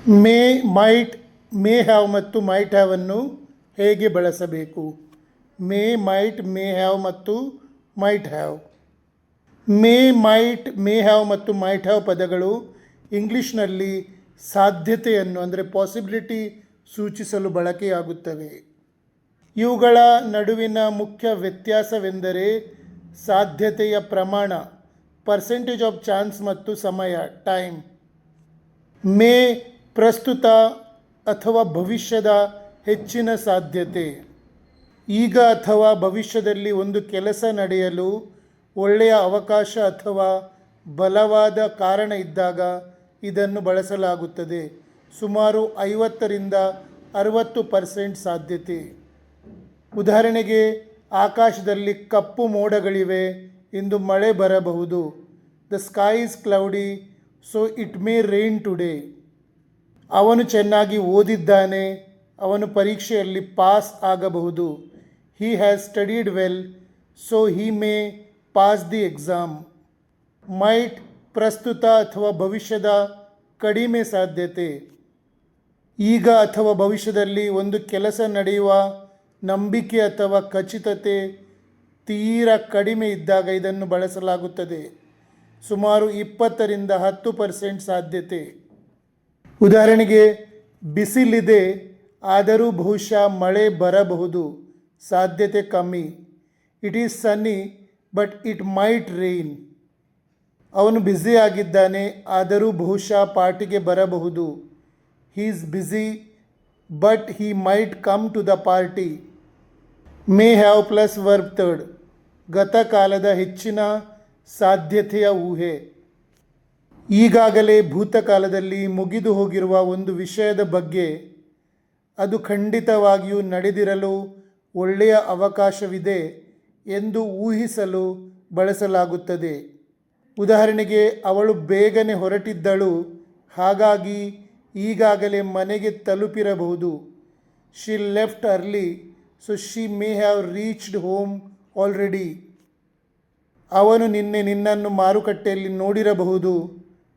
May, might, may have ಮತ್ತು might have ಅನ್ನು ಹೇಗೆ ಬಳಸಬೇಕು? ಮೇ, ಮೈಟ್, ಮೇ ಹ್ಯಾವ್ ಮತ್ತು might have. May, might, may have ಮತ್ತು ಮೈಟ್ ಹ್ಯಾವ್ ಪದಗಳು ಇಂಗ್ಲೀಷ್ನಲ್ಲಿ ಸಾಧ್ಯತೆಯನ್ನು ಅಂದರೆ ಪಾಸಿಬಿಲಿಟಿ ಸೂಚಿಸಲು ಬಳಕೆಯಾಗುತ್ತವೆ. ಇವುಗಳ ನಡುವಿನ ಮುಖ್ಯ ವ್ಯತ್ಯಾಸವೆಂದರೆ ಸಾಧ್ಯತೆಯ ಪ್ರಮಾಣ, ಪರ್ಸೆಂಟೇಜ್ ಆಫ್ ಚಾನ್ಸ್, ಮತ್ತು ಸಮಯ, ಟೈಮ್. ಮೇ ಪ್ರಸ್ತುತ ಅಥವಾ ಭವಿಷ್ಯದ ಹೆಚ್ಚಿನ ಸಾಧ್ಯತೆ. ಈಗ ಅಥವಾ ಭವಿಷ್ಯದಲ್ಲಿ ಒಂದು ಕೆಲಸ ನಡೆಯಲು ಒಳ್ಳೆಯ ಅವಕಾಶ ಅಥವಾ ಬಲವಾದ ಕಾರಣ ಇದ್ದಾಗ ಇದನ್ನು ಬಳಸಲಾಗುತ್ತದೆ. ಸುಮಾರು 50ರಿಂದ 60% ಸಾಧ್ಯತೆ. ಉದಾಹರಣೆಗೆ, ಆಕಾಶದಲ್ಲಿ ಕಪ್ಪು ಮೋಡಗಳಿವೆ, ಇಂದು ಮಳೆ ಬರಬಹುದು. The sky is cloudy, so it may rain today. ಅವನು ಚೆನ್ನಾಗಿ ಓದಿದ್ದಾನೆ, ಅವನು ಪರೀಕ್ಷೆಯಲ್ಲಿ ಪಾಸ್ ಆಗಬಹುದು. He has studied well, so he may pass the exam. Might ಪ್ರಸ್ತುತ ಅಥವಾ ಭವಿಷ್ಯದ ಕಡಿಮೆ ಸಾಧ್ಯತೆ. ಈಗ ಅಥವಾ ಭವಿಷ್ಯದಲ್ಲಿ ಒಂದು ಕೆಲಸ ನಡೆಯುವ ನಂಬಿಕೆ ಅಥವಾ ಖಚಿತತೆ ತೀರಾ ಕಡಿಮೆ ಇದ್ದಾಗ ಇದನ್ನು ಬಳಸಲಾಗುತ್ತದೆ. ಸುಮಾರು 20ರಿಂದ 10% ಸಾಧ್ಯತೆ. ಉದಾಹರಣೆಗೆ, ಬಿಸಿಲಿದೆ, ಆದರೂ ಬಹುಶಃ ಮಳೆ ಬರಬಹುದು, ಸಾಧ್ಯತೆ ಕಮ್ಮಿ. It is sunny but it might rain. ಅವನು ಬ್ಯುಸಿಯಾಗಿದ್ದಾನೆ, ಆದರೂ ಬಹುಶಃ ಪಾರ್ಟಿಗೆ ಬರಬಹುದು. He is busy but he might come to the party. May have plus verb third. ಗತಕಾಲದ ಹೆಚ್ಚಿನ ಸಾಧ್ಯತೆಯ ಊಹೆ. ಈಗಾಗಲೇ ಭೂತಕಾಲದಲ್ಲಿ ಮುಗಿದು ಹೋಗಿರುವ ಒಂದು ವಿಷಯದ ಬಗ್ಗೆ ಅದು ಖಂಡಿತವಾಗಿಯೂ ನಡೆದಿರಲು ಒಳ್ಳೆಯ ಅವಕಾಶವಿದೆ ಎಂದು ಊಹಿಸಲು ಬಳಸಲಾಗುತ್ತದೆ. ಉದಾಹರಣೆಗೆ, ಅವಳು ಬೇಗನೆ ಹೊರಟಿದ್ದಳು, ಹಾಗಾಗಿ ಈಗಾಗಲೇ ಮನೆಗೆ ತಲುಪಿರಬಹುದು. She left early, so she may have reached home already. ಅವನು ನಿನ್ನೆ ನಿನ್ನನ್ನು ಮಾರುಕಟ್ಟೆಯಲ್ಲಿ ನೋಡಿರಬಹುದು,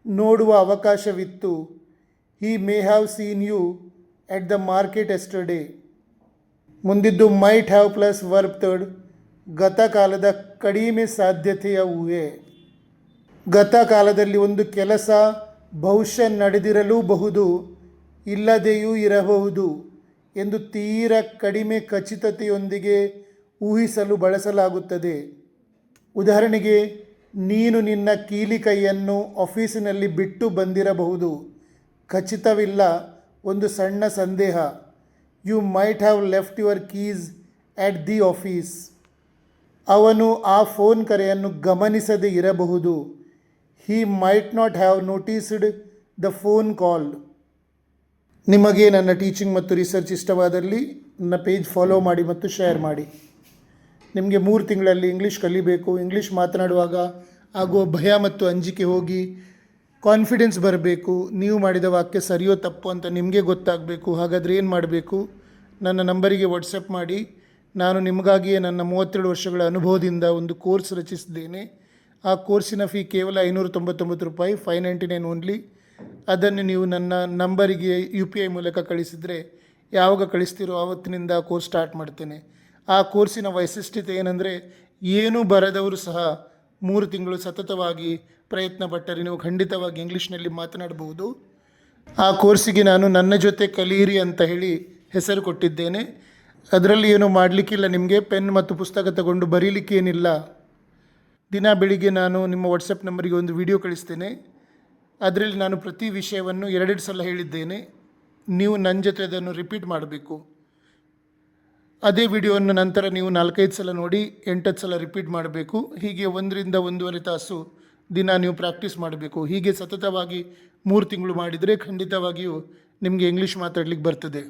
ನೋಡುವ ಅವಕಾಶವಿತ್ತು. He may have seen you at the market yesterday. ಮುಂದಿದ್ದು might have plus verb third. ಗತಕಾಲದ ಕಡಿಮೆ ಸಾಧ್ಯತೆಯ ಊಹೆ. ಗತಕಾಲದಲ್ಲಿ ಒಂದು ಕೆಲಸ ಬಹುಶಃ ನಡೆದಿರಲೂಬಹುದು, ಇಲ್ಲದೆಯೂ ಇರಬಹುದು ಎಂದು ತೀರಾ ಕಡಿಮೆ ಖಚಿತತೆಯೊಂದಿಗೆ ಊಹಿಸಲು ಬಳಸಲಾಗುತ್ತದೆ. ಉದಾಹರಣೆಗೆ, ನೀನು ನಿನ್ನ ಕೀಲಿ ಕೈಯನ್ನು ಆಫೀಸಿನಲ್ಲಿ ಬಿಟ್ಟು ಬಂದಿರಬಹುದು, ಖಚಿತವಿಲ್ಲ, ಒಂದು ಸಣ್ಣ ಸಂದೇಹ. You might have left your keys at the office. ಅವನು ಆ ಫೋನ್ ಕರೆಯನ್ನು ಗಮನಿಸದೇ ಇರಬಹುದು. He might not have noticed the phone call. ನಿಮಗೆ ನನ್ನ ಟೀಚಿಂಗ್ ಮತ್ತು ರಿಸರ್ಚ್ ಇಷ್ಟವಾದಲ್ಲಿ ನನ್ನ ಪೇಜ್ ಫಾಲೋ ಮಾಡಿ ಮತ್ತು ಶೇರ್ ಮಾಡಿ. ನಿಮಗೆ 3 ತಿಂಗಳಲ್ಲಿ ಇಂಗ್ಲೀಷ್ ಕಲಿಬೇಕು, ಇಂಗ್ಲೀಷ್ ಮಾತನಾಡುವಾಗ ಆಗುವ ಭಯ ಮತ್ತು ಅಂಜಿಕೆ ಹೋಗಿ ಕಾನ್ಫಿಡೆನ್ಸ್ ಬರಬೇಕು, ನೀವು ಮಾಡಿದ ವಾಕ್ಯ ಸರಿಯೋ ತಪ್ಪು ಅಂತ ನಿಮಗೆ ಗೊತ್ತಾಗಬೇಕು. ಹಾಗಾದರೆ ಏನು ಮಾಡಬೇಕು? ನನ್ನ ನಂಬರಿಗೆ ವಾಟ್ಸಪ್ ಮಾಡಿ. ನಾನು ನಿಮಗಾಗಿಯೇ ನನ್ನ 32 ವರ್ಷಗಳ ಅನುಭವದಿಂದ ಒಂದು ಕೋರ್ಸ್ ರಚಿಸಿದ್ದೇನೆ. ಆ ಕೋರ್ಸಿನ ಫೀ ಕೇವಲ 599 ರೂಪಾಯಿ, 599 ಓನ್ಲಿ. ಅದನ್ನು ನೀವು ನನ್ನ ನಂಬರಿಗೆ UPI ಮೂಲಕ ಕಳಿಸಿದರೆ, ಯಾವಾಗ ಕಳಿಸ್ತೀರೋ ಆವತ್ತಿನಿಂದ ಕೋರ್ಸ್ ಸ್ಟಾರ್ಟ್ ಮಾಡ್ತೇನೆ. ಆ ಕೋರ್ಸಿನ ವೈಶಿಷ್ಟ್ಯತೆ ಏನಂದರೆ, ಏನೂ ಬರದವರು ಸಹ 3 ತಿಂಗಳು ಸತತವಾಗಿ ಪ್ರಯತ್ನ ಪಟ್ಟರೆ ನೀವು ಖಂಡಿತವಾಗಿ ಇಂಗ್ಲೀಷ್ನಲ್ಲಿ ಮಾತನಾಡಬಹುದು. ಆ ಕೋರ್ಸಿಗೆ ನಾನು ನನ್ನ ಜೊತೆ ಕಲಿಯಿರಿ ಅಂತ ಹೇಳಿ ಹೆಸರು ಕೊಟ್ಟಿದ್ದೇನೆ. ಅದರಲ್ಲಿ ಏನೂ ಮಾಡಲಿಕ್ಕಿಲ್ಲ, ನಿಮಗೆ ಪೆನ್ ಮತ್ತು ಪುಸ್ತಕ ತಗೊಂಡು ಬರೀಲಿಕ್ಕೇನಿಲ್ಲ. ದಿನ ಬೆಳಿಗ್ಗೆ ನಾನು ನಿಮ್ಮ ವಾಟ್ಸಪ್ ನಂಬರಿಗೆ ಒಂದು ವಿಡಿಯೋ ಕಳಿಸ್ತೇನೆ. ಅದರಲ್ಲಿ ನಾನು ಪ್ರತಿ ವಿಷಯವನ್ನು 2 ಸಲ ಹೇಳಿದ್ದೇನೆ. ನೀವು ನನ್ನ ಜೊತೆ ಅದನ್ನು ರಿಪೀಟ್ ಮಾಡಬೇಕು. ಅದೇ ವಿಡಿಯೋವನ್ನು ನಂತರ ನೀವು 4-5 ಸಲ ನೋಡಿ 8 ಸಲ ರಿಪೀಟ್ ಮಾಡಬೇಕು. ಹೀಗೆ 1ರಿಂದ 1.5 ತಾಸು ದಿನ ನೀವು ಪ್ರಾಕ್ಟೀಸ್ ಮಾಡಬೇಕು. ಹೀಗೆ ಸತತವಾಗಿ 3 ತಿಂಗಳು ಮಾಡಿದರೆ ಖಂಡಿತವಾಗಿಯೂ ನಿಮಗೆ ಇಂಗ್ಲೀಷ್ ಮಾತಾಡಲಿಕ್ಕೆ ಬರ್ತದೆ.